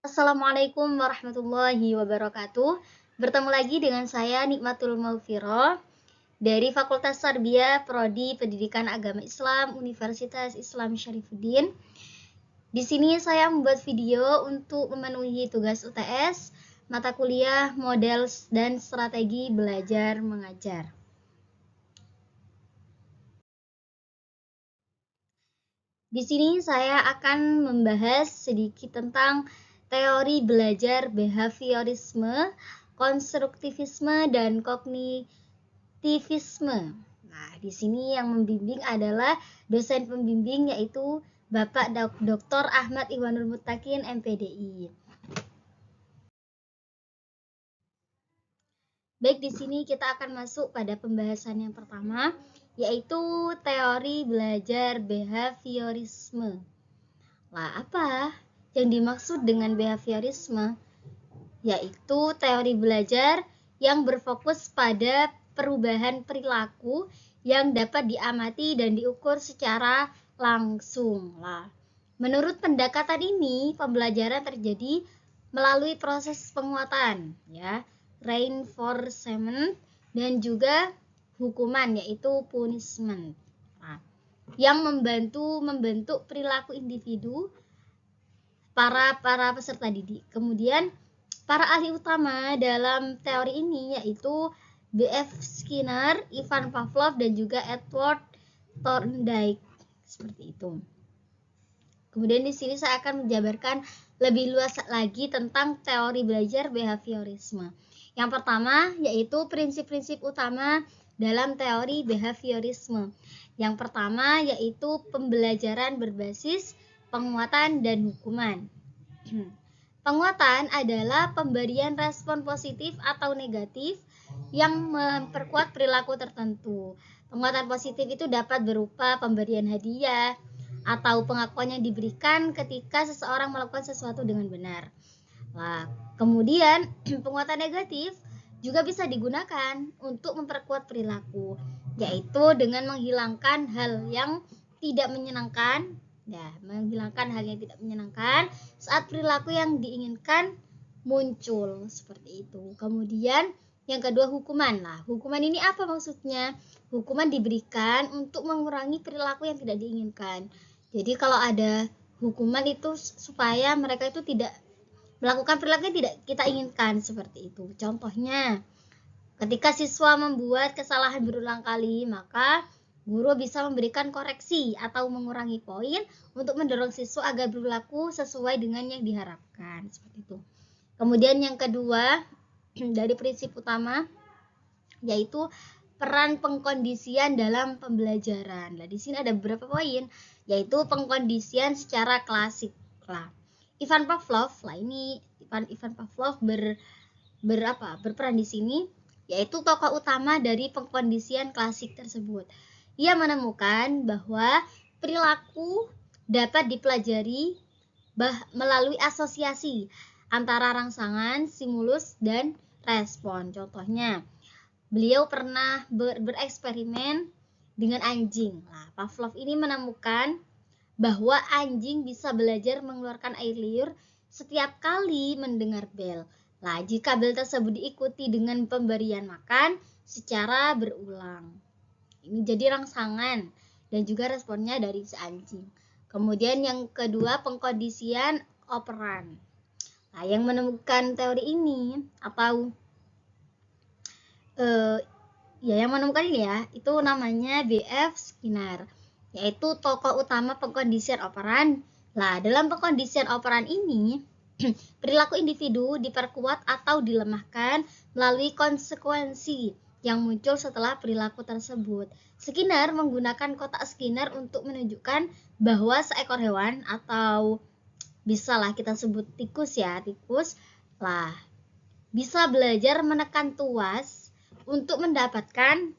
Assalamualaikum warahmatullahi wabarakatuh. Bertemu lagi dengan saya Nikmatul Maufiro dari Fakultas Tarbiyah Prodi Pendidikan Agama Islam Universitas Islam Syarifuddin. Di sini saya membuat video untuk memenuhi tugas UTS mata kuliah model dan strategi belajar mengajar. Di sini saya akan membahas sedikit tentang teori belajar behaviorisme, konstruktivisme, dan kognitivisme. Nah, di sini yang membimbing adalah dosen pembimbing yaitu Bapak Dr. Ahmad Iwanul Muttaqin, MPDI. Baik, di sini kita akan masuk pada pembahasan yang pertama, yaitu teori belajar behaviorisme. Lah, apa yang dimaksud dengan behaviorisme? Yaitu teori belajar yang berfokus pada perubahan perilaku yang dapat diamati dan diukur secara langsung. Lah, menurut pendekatan ini, pembelajaran terjadi melalui proses penguatan, ya, reinforcement, dan juga hukuman, yaitu punishment. Nah, yang membentuk perilaku individu para peserta didik. Kemudian para ahli utama dalam teori ini yaitu B.F. Skinner, Ivan Pavlov, dan juga Edward Thorndike. Seperti itu. Kemudian di sini saya akan menjabarkan lebih luas lagi tentang teori belajar behaviorisme. Yang pertama yaitu prinsip-prinsip utama dalam teori behaviorisme. Yang pertama yaitu pembelajaran berbasis penguatan dan hukuman. Penguatan adalah pemberian respon positif atau negatif yang memperkuat perilaku tertentu. Penguatan positif itu dapat berupa pemberian hadiah atau pengakuan yang diberikan ketika seseorang melakukan sesuatu dengan benar. Nah, kemudian penguatan negatif juga bisa digunakan untuk memperkuat perilaku, yaitu dengan menghilangkan hal yang tidak menyenangkan, saat perilaku yang diinginkan muncul, seperti itu. Kemudian yang kedua, hukuman. Lah, hukuman ini apa maksudnya? Hukuman diberikan untuk mengurangi perilaku yang tidak diinginkan. Jadi kalau ada hukuman itu supaya mereka itu tidak melakukan perilaku yang tidak kita inginkan, seperti itu. Contohnya, ketika siswa membuat kesalahan berulang kali, maka guru bisa memberikan koreksi atau mengurangi poin untuk mendorong siswa agar berlaku sesuai dengan yang diharapkan, seperti itu. Kemudian yang kedua dari prinsip utama yaitu peran pengkondisian dalam pembelajaran. Nah, di sini ada beberapa poin, yaitu pengkondisian secara klasik. Lah, Ivan Pavlov berperan di sini, yaitu tokoh utama dari pengkondisian klasik tersebut. Ia menemukan bahwa perilaku dapat dipelajari melalui asosiasi antara rangsangan, stimulus, dan respon. Contohnya, beliau pernah bereksperimen dengan anjing. Nah, Pavlov ini menemukan bahwa anjing bisa belajar mengeluarkan air liur setiap kali mendengar bel. Nah, jika bel tersebut diikuti dengan pemberian makan secara berulang. Ini jadi rangsangan dan juga responnya dari si anjing. Kemudian yang kedua, pengkondisian operan. Nah, yang menemukan teori ini atau yang menemukan ini ya, itu namanya B.F. Skinner, yaitu tokoh utama pengkondisian operan. Nah, dalam pengkondisian operan ini, perilaku individu diperkuat atau dilemahkan melalui konsekuensi yang muncul setelah perilaku tersebut. Skinner menggunakan kotak Skinner untuk menunjukkan bahwa seekor hewan atau bisalah kita sebut tikus lah bisa belajar menekan tuas untuk mendapatkan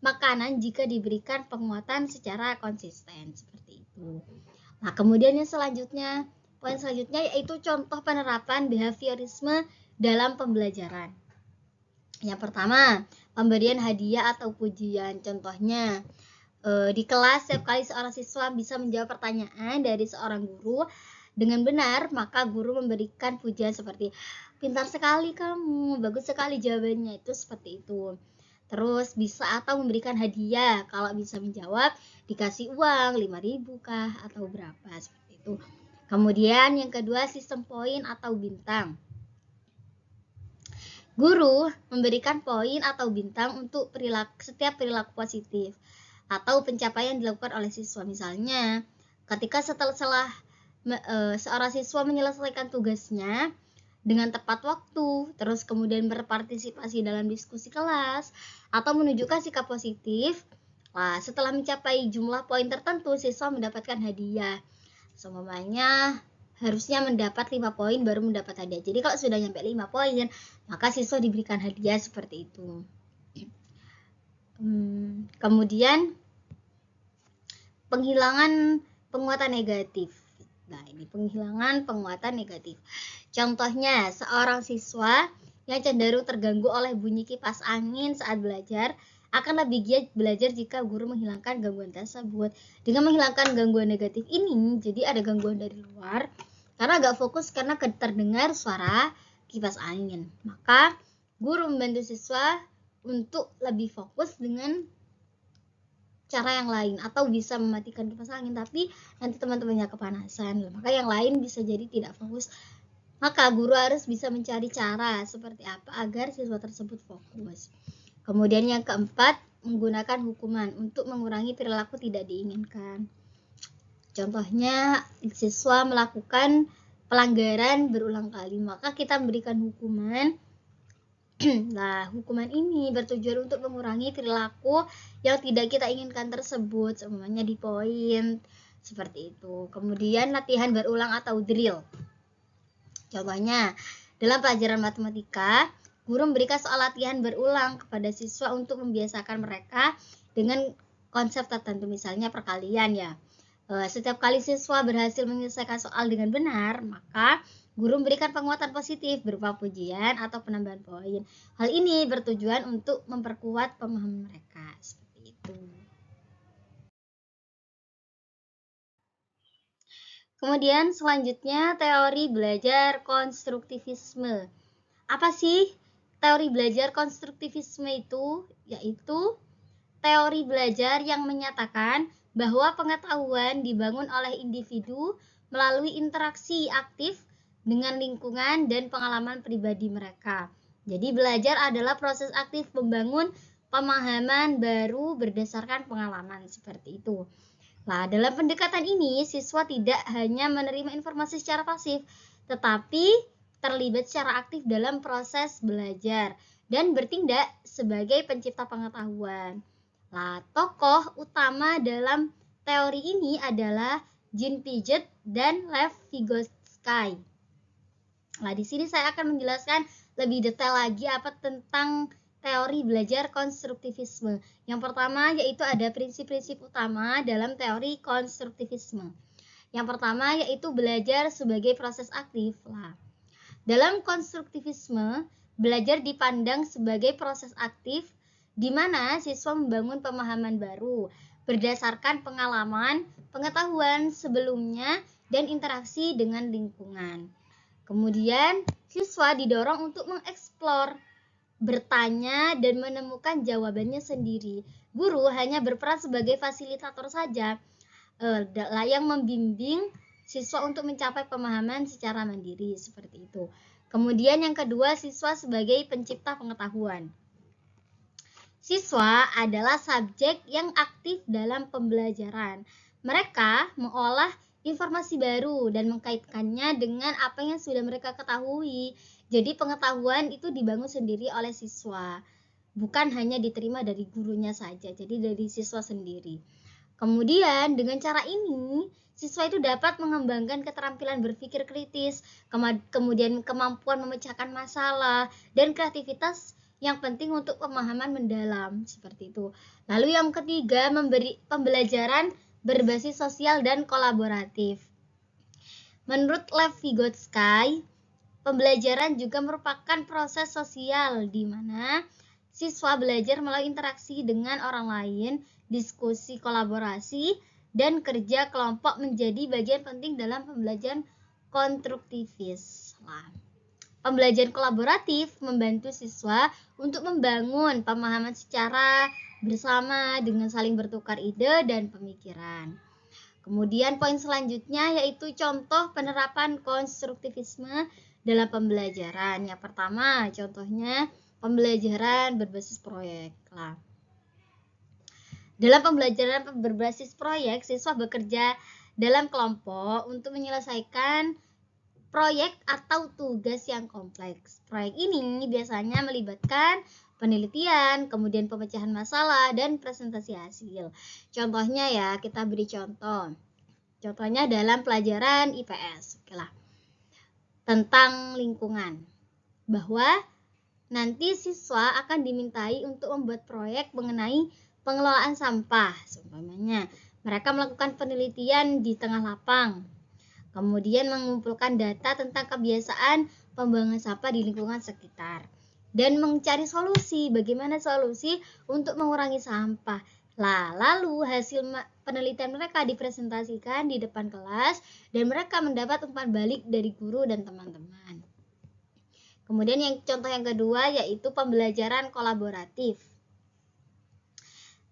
makanan jika diberikan penguatan secara konsisten, seperti itu. Nah, kemudian yang poin selanjutnya yaitu contoh penerapan behaviorisme dalam pembelajaran. Yang pertama, pemberian hadiah atau pujian. Contohnya, di kelas setiap kali seorang siswa bisa menjawab pertanyaan dari seorang guru, dengan benar, maka guru memberikan pujian seperti pintar sekali kamu, bagus sekali jawabannya, itu seperti itu. Terus bisa atau memberikan hadiah, kalau bisa menjawab dikasih uang 5.000 kah atau berapa, seperti itu. Kemudian yang kedua, sistem poin atau bintang. Guru memberikan poin atau bintang untuk setiap perilaku positif atau pencapaian dilakukan oleh siswa. Misalnya, ketika setelah seorang siswa menyelesaikan tugasnya dengan tepat waktu, terus kemudian berpartisipasi dalam diskusi kelas, atau menunjukkan sikap positif, setelah mencapai jumlah poin tertentu, siswa mendapatkan hadiah. Semuanya harusnya mendapat 5 poin baru mendapat hadiah. Jadi kalau sudah sampai 5 poin, maka siswa diberikan hadiah seperti itu. Kemudian penghilangan penguatan negatif. Nah, ini penghilangan penguatan negatif. Contohnya, seorang siswa yang cenderung terganggu oleh bunyi kipas angin saat belajar akan lebih giat belajar jika guru menghilangkan gangguan tersebut. Dengan menghilangkan gangguan negatif ini, jadi ada gangguan dari luar, karena agak fokus karena terdengar suara kipas angin. Maka guru membantu siswa untuk lebih fokus dengan cara yang lain, atau bisa mematikan kipas angin tapi nanti teman-temannya kepanasan, maka yang lain bisa jadi tidak fokus. Maka guru harus bisa mencari cara seperti apa agar siswa tersebut fokus. Kemudian yang keempat, menggunakan hukuman untuk mengurangi perilaku tidak diinginkan. Contohnya, siswa melakukan pelanggaran berulang kali, maka kita memberikan hukuman. Nah, hukuman ini bertujuan untuk mengurangi perilaku yang tidak kita inginkan tersebut, semuanya di poin seperti itu. Kemudian latihan berulang atau drill. Contohnya, dalam pelajaran matematika, guru memberikan soal latihan berulang kepada siswa untuk membiasakan mereka dengan konsep tertentu, misalnya perkalian ya. Setiap kali siswa berhasil menyelesaikan soal dengan benar, maka guru memberikan penguatan positif berupa pujian atau penambahan poin. Hal ini bertujuan untuk memperkuat pemahaman mereka, seperti itu. Kemudian selanjutnya, teori belajar konstruktivisme. Apa sih teori belajar konstruktivisme itu? Yaitu teori belajar yang menyatakan bahwa pengetahuan dibangun oleh individu melalui interaksi aktif dengan lingkungan dan pengalaman pribadi mereka. Jadi belajar adalah proses aktif membangun pemahaman baru berdasarkan pengalaman, seperti itu. Nah, dalam pendekatan ini, siswa tidak hanya menerima informasi secara pasif, tetapi terlibat secara aktif dalam proses belajar dan bertindak sebagai pencipta pengetahuan. Nah, tokoh utama dalam teori ini adalah Jean Piaget dan Lev Vygotsky. Nah, di sini saya akan menjelaskan lebih detail lagi apa tentang teori belajar konstruktivisme. Yang pertama yaitu ada prinsip-prinsip utama dalam teori konstruktivisme. Yang pertama yaitu belajar sebagai proses aktif. Nah, dalam konstruktivisme, belajar dipandang sebagai proses aktif di mana siswa membangun pemahaman baru berdasarkan pengalaman, pengetahuan sebelumnya, dan interaksi dengan lingkungan. Kemudian, siswa didorong untuk mengeksplor, bertanya, dan menemukan jawabannya sendiri. Guru hanya berperan sebagai fasilitator saja, yang membimbing siswa untuk mencapai pemahaman secara mandiri, seperti itu. Kemudian yang kedua, siswa sebagai pencipta pengetahuan. Siswa adalah subjek yang aktif dalam pembelajaran. Mereka mengolah informasi baru dan mengkaitkannya dengan apa yang sudah mereka ketahui. Jadi pengetahuan itu dibangun sendiri oleh siswa, bukan hanya diterima dari gurunya saja, jadi dari siswa sendiri. Kemudian dengan cara ini, siswa itu dapat mengembangkan keterampilan berpikir kritis, kemudian kemampuan memecahkan masalah, dan kreativitas yang penting untuk pemahaman mendalam, seperti itu. Lalu yang ketiga, memberi pembelajaran berbasis sosial dan kolaboratif. Menurut Lev Vygotsky, pembelajaran juga merupakan proses sosial di mana siswa belajar melalui interaksi dengan orang lain, diskusi kolaborasi, dan kerja kelompok menjadi bagian penting dalam pembelajaran konstruktivis. Nah, pembelajaran kolaboratif membantu siswa untuk membangun pemahaman secara bersama dengan saling bertukar ide dan pemikiran. Kemudian poin selanjutnya yaitu contoh penerapan konstruktivisme dalam pembelajaran. Yang pertama, contohnya pembelajaran berbasis proyek. Nah, dalam pembelajaran berbasis proyek, siswa bekerja dalam kelompok untuk menyelesaikan proyek atau tugas yang kompleks. Proyek ini biasanya melibatkan penelitian, kemudian pemecahan masalah, dan presentasi hasil. Contohnya ya, kita beri contoh. Contohnya dalam pelajaran IPS. Oke lah. Tentang lingkungan. Bahwa nanti siswa akan dimintai untuk membuat proyek mengenai pengelolaan sampah. Seumpamanya, mereka melakukan penelitian di tengah lapang. Kemudian mengumpulkan data tentang kebiasaan pembuangan sampah di lingkungan sekitar. Dan mencari solusi, bagaimana solusi untuk mengurangi sampah. Lalu hasil penelitian mereka dipresentasikan di depan kelas dan mereka mendapat umpan balik dari guru dan teman-teman. Kemudian contoh yang kedua yaitu pembelajaran kolaboratif.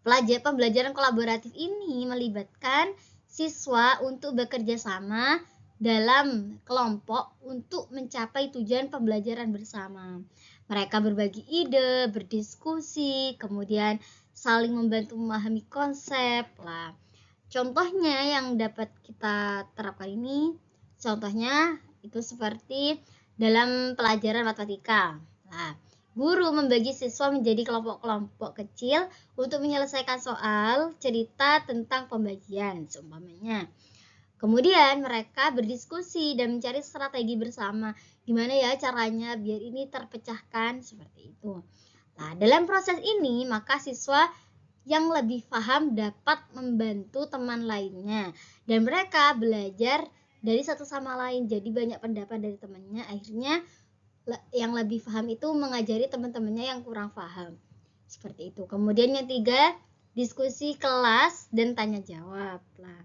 Pembelajaran kolaboratif ini melibatkan siswa untuk bekerja sama dalam kelompok untuk mencapai tujuan pembelajaran bersama. Mereka berbagi ide, berdiskusi, kemudian saling membantu memahami konsep. Lah, contohnya yang dapat kita terapkan ini, contohnya itu seperti dalam pelajaran matematika. Nah, guru membagi siswa menjadi kelompok-kelompok kecil untuk menyelesaikan soal cerita tentang pembagian, seumpamanya. Kemudian mereka berdiskusi dan mencari strategi bersama. Gimana ya caranya biar ini terpecahkan seperti itu. Nah, dalam proses ini maka siswa yang lebih paham dapat membantu teman lainnya. Dan mereka belajar dari satu sama lain. Jadi banyak pendapat dari temannya. Akhirnya yang lebih paham itu mengajari teman-temannya yang kurang paham. Seperti itu. Kemudian yang tiga, diskusi kelas dan tanya jawab. Nah,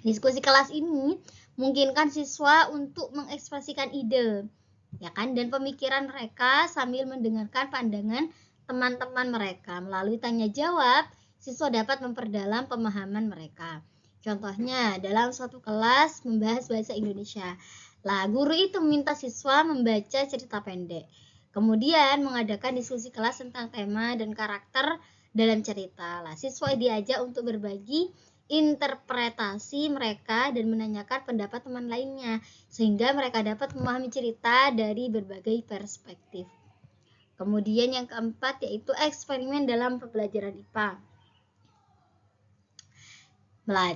diskusi kelas ini memungkinkan siswa untuk mengekspresikan ide, ya kan, dan pemikiran mereka sambil mendengarkan pandangan teman-teman mereka. Melalui tanya jawab, siswa dapat memperdalam pemahaman mereka. Contohnya dalam suatu kelas membahas bahasa Indonesia. Lah, guru itu meminta siswa membaca cerita pendek. Kemudian mengadakan diskusi kelas tentang tema dan karakter dalam cerita. Lah, siswa diajak untuk berbagi interpretasi mereka dan menanyakan pendapat teman lainnya sehingga mereka dapat memahami cerita dari berbagai perspektif. Kemudian yang keempat yaitu eksperimen dalam pembelajaran IPA.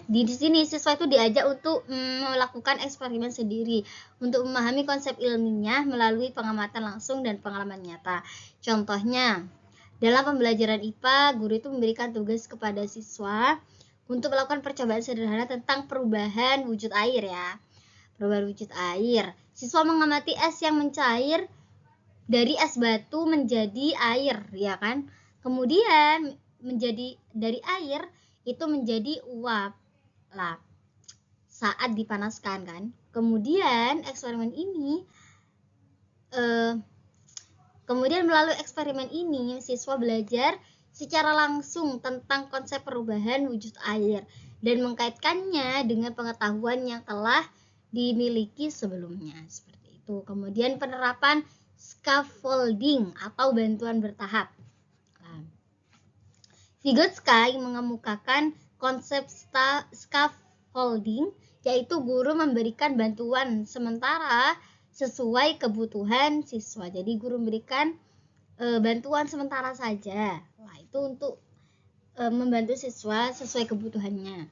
Di sini siswa itu diajak untuk melakukan eksperimen sendiri untuk memahami konsep ilmiah melalui pengamatan langsung dan pengalaman nyata. Contohnya, dalam pembelajaran IPA, guru itu memberikan tugas kepada siswa untuk melakukan percobaan sederhana tentang perubahan wujud air ya. Perubahan wujud air. Siswa mengamati es yang mencair dari es batu menjadi air, ya kan? Kemudian menjadi dari air itu menjadi uap lah saat dipanaskan kan. Kemudian eksperimen ini kemudian melalui eksperimen ini siswa belajar secara langsung tentang konsep perubahan wujud air dan mengkaitkannya dengan pengetahuan yang telah dimiliki sebelumnya seperti itu. Kemudian penerapan scaffolding atau bantuan bertahap. Vygotsky mengemukakan konsep scaffolding, yaitu guru memberikan bantuan sementara sesuai kebutuhan siswa. Jadi guru memberikan bantuan sementara saja. Nah, itu untuk membantu siswa sesuai kebutuhannya.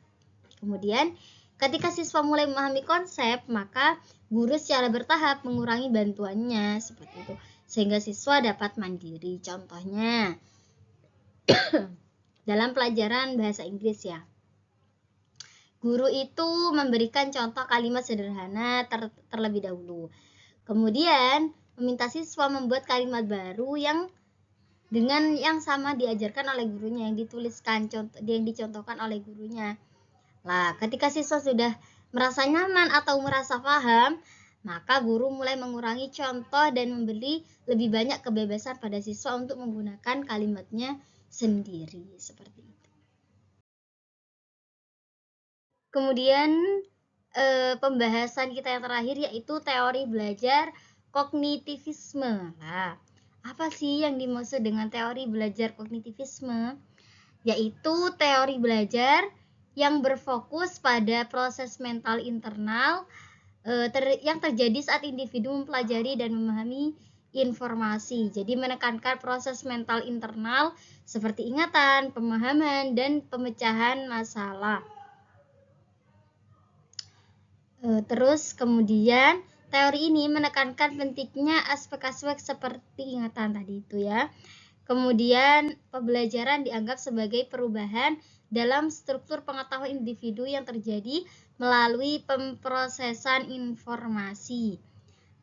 Kemudian ketika siswa mulai memahami konsep, maka guru secara bertahap mengurangi bantuannya seperti itu sehingga siswa dapat mandiri. Contohnya dalam pelajaran bahasa Inggris ya. Guru itu memberikan contoh kalimat sederhana terlebih dahulu. Kemudian meminta siswa membuat kalimat baru yang dengan yang sama diajarkan oleh gurunya, yang dituliskan, yang dicontohkan oleh gurunya. Lah, ketika siswa sudah merasa nyaman atau merasa paham, maka guru mulai mengurangi contoh dan memberi lebih banyak kebebasan pada siswa untuk menggunakan kalimatnya sendiri, seperti itu. Kemudian pembahasan kita yang terakhir yaitu teori belajar kognitivisme. Nah, apa sih yang dimaksud dengan teori belajar kognitivisme? Yaitu teori belajar yang berfokus pada proses mental internal yang terjadi saat individu mempelajari dan memahami informasi. Jadi menekankan proses mental internal seperti ingatan, pemahaman, dan pemecahan masalah. Terus kemudian teori ini menekankan pentingnya aspek-aspek seperti ingatan tadi itu ya. Kemudian pembelajaran dianggap sebagai perubahan dalam struktur pengetahuan individu yang terjadi melalui pemrosesan informasi.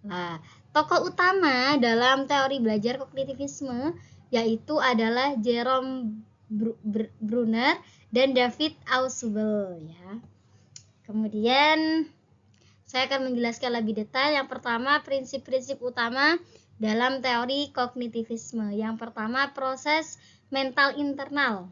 Nah, tokoh utama dalam teori belajar kognitivisme yaitu adalah Jerome Bruner dan David Ausubel ya. Kemudian saya akan menjelaskan lebih detail. Yang pertama, prinsip-prinsip utama dalam teori kognitivisme. Yang pertama, proses mental internal.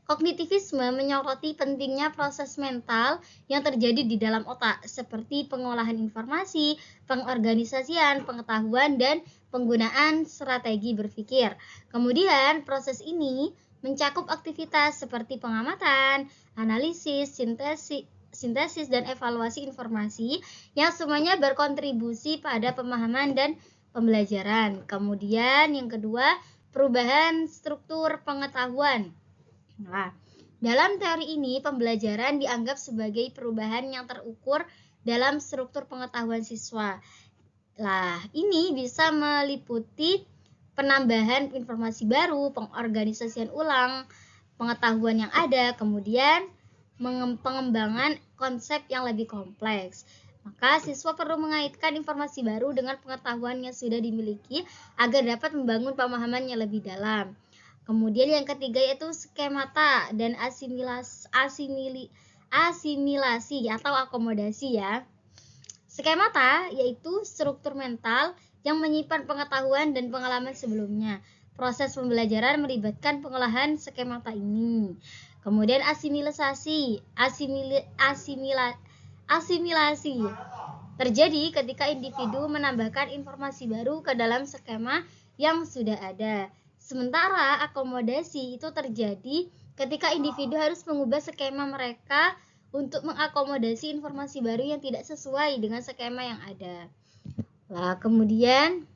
Kognitivisme menyoroti pentingnya proses mental yang terjadi di dalam otak, seperti pengolahan informasi, pengorganisasian, pengetahuan, dan penggunaan strategi berpikir. Kemudian, proses ini mencakup aktivitas seperti pengamatan, analisis, sintesis, dan evaluasi informasi yang semuanya berkontribusi pada pemahaman dan pembelajaran. Kemudian yang kedua, perubahan struktur pengetahuan. Nah, dalam teori ini pembelajaran dianggap sebagai perubahan yang terukur dalam struktur pengetahuan siswa. Nah, ini bisa meliputi penambahan informasi baru, pengorganisasian ulang pengetahuan yang ada, kemudian pengembangan konsep yang lebih kompleks. Maka siswa perlu mengaitkan informasi baru dengan pengetahuan yang sudah dimiliki agar dapat membangun pemahaman yang lebih dalam. Kemudian yang ketiga yaitu skemata dan asimilasi atau akomodasi ya. Skemata yaitu struktur mental yang menyimpan pengetahuan dan pengalaman sebelumnya. Proses pembelajaran melibatkan pengolahan skemata ini. Kemudian asimilasi terjadi ketika individu menambahkan informasi baru ke dalam skema yang sudah ada. Sementara akomodasi itu terjadi ketika individu harus mengubah skema mereka untuk mengakomodasi informasi baru yang tidak sesuai dengan skema yang ada. Nah, kemudian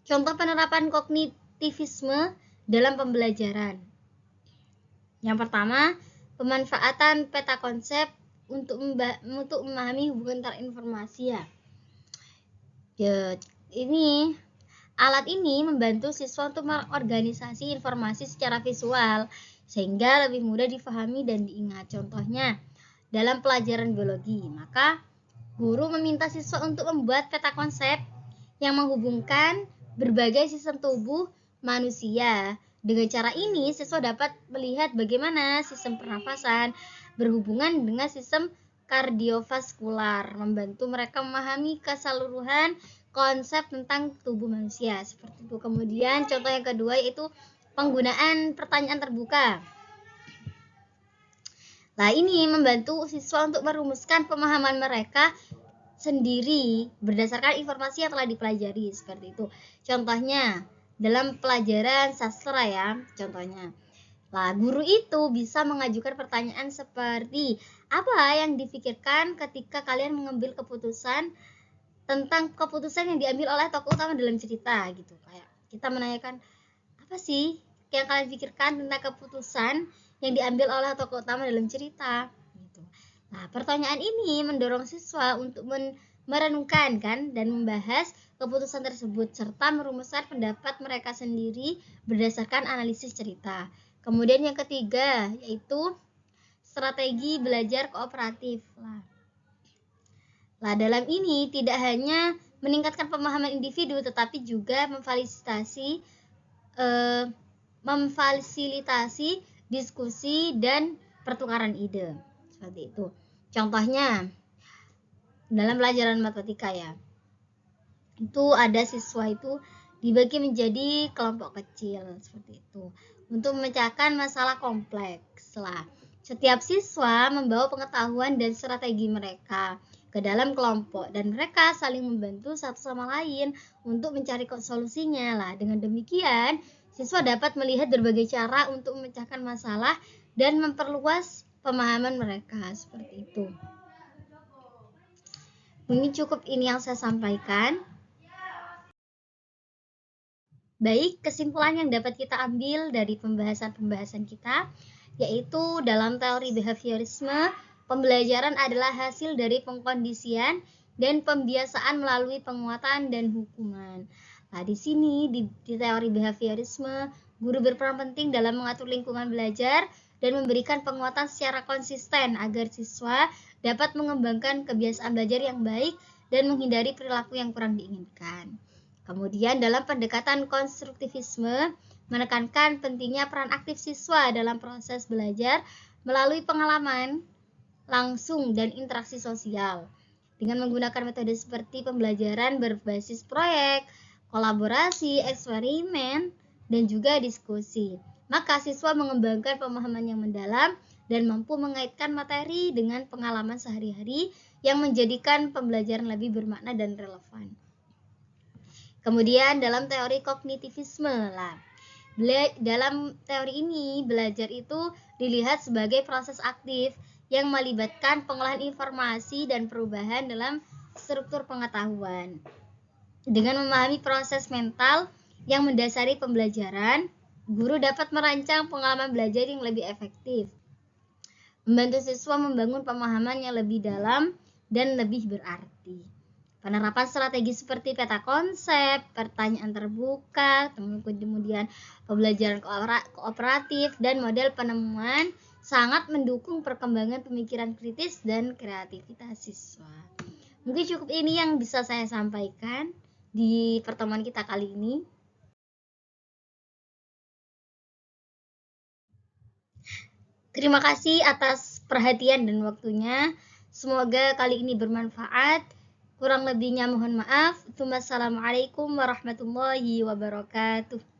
contoh penerapan kognitivisme dalam pembelajaran. Yang pertama, pemanfaatan peta konsep untuk memahami hubungan antar informasi ya. Alat ini membantu siswa untuk mengorganisasi informasi secara visual sehingga lebih mudah difahami dan diingat. Contohnya, dalam pelajaran biologi, maka guru meminta siswa untuk membuat peta konsep yang menghubungkan berbagai sistem tubuh manusia. Dengan cara ini, siswa dapat melihat bagaimana sistem pernafasan berhubungan dengan sistem kardiovaskular, membantu mereka memahami keseluruhan konsep tentang tubuh manusia. Seperti itu. Kemudian contoh yang kedua yaitu penggunaan pertanyaan terbuka. Nah, ini membantu siswa untuk merumuskan pemahaman mereka sendiri berdasarkan informasi yang telah dipelajari, seperti itu. Contohnya, dalam pelajaran sastra ya, contohnya. Nah, guru itu bisa mengajukan pertanyaan seperti, apa yang dipikirkan ketika kalian mengambil keputusan tentang keputusan yang diambil oleh tokoh utama dalam cerita gitu. Kayak kita menanyakan, apa sih yang kalian pikirkan tentang keputusan yang diambil oleh tokoh utama dalam cerita gitu. Nah, pertanyaan ini mendorong siswa untuk merenungkan kan dan membahas keputusan tersebut serta merumuskan pendapat mereka sendiri berdasarkan analisis cerita. Kemudian yang ketiga yaitu strategi belajar kooperatif. Nah, dalam ini tidak hanya meningkatkan pemahaman individu tetapi juga memfasilitasi diskusi dan pertukaran ide. seperti itu. Contohnya dalam pelajaran matematika ya, itu ada siswa itu dibagi menjadi kelompok kecil seperti itu untuk memecahkan masalah kompleks lah. Setiap siswa membawa pengetahuan dan strategi mereka ke dalam kelompok dan mereka saling membantu satu sama lain untuk mencari solusinya lah. Dengan demikian, siswa dapat melihat berbagai cara untuk memecahkan masalah dan memperluas pemahaman mereka seperti itu. Mungkin cukup ini yang saya sampaikan. Baik, kesimpulan yang dapat kita ambil dari pembahasan-pembahasan kita, yaitu dalam teori behaviorisme, pembelajaran adalah hasil dari pengkondisian dan pembiasaan melalui penguatan dan hukuman. Nah, di sini di teori behaviorisme, guru berperan penting dalam mengatur lingkungan belajar dan memberikan penguatan secara konsisten agar siswa dapat mengembangkan kebiasaan belajar yang baik dan menghindari perilaku yang kurang diinginkan. Kemudian dalam pendekatan konstruktivisme, menekankan pentingnya peran aktif siswa dalam proses belajar melalui pengalaman langsung dan interaksi sosial. Dengan menggunakan metode seperti pembelajaran berbasis proyek, kolaborasi, eksperimen, dan juga diskusi. Maka siswa mengembangkan pemahaman yang mendalam dan mampu mengaitkan materi dengan pengalaman sehari-hari yang menjadikan pembelajaran lebih bermakna dan relevan. Kemudian dalam teori kognitivisme lah. Dalam teori ini, belajar itu dilihat sebagai proses aktif yang melibatkan pengolahan informasi dan perubahan dalam struktur pengetahuan. Dengan memahami proses mental yang mendasari pembelajaran, guru dapat merancang pengalaman belajar yang lebih efektif, membantu siswa membangun pemahaman yang lebih dalam dan lebih berarti. Penerapan strategi seperti peta konsep, pertanyaan terbuka, kemudian pembelajaran kooperatif, dan model penemuan sangat mendukung perkembangan pemikiran kritis dan kreativitas siswa. Mungkin cukup ini yang bisa saya sampaikan di pertemuan kita kali ini. Terima kasih atas perhatian dan waktunya. Semoga kali ini bermanfaat. Kurang lebihnya mohon maaf. Wassalamualaikum warahmatullahi wabarakatuh.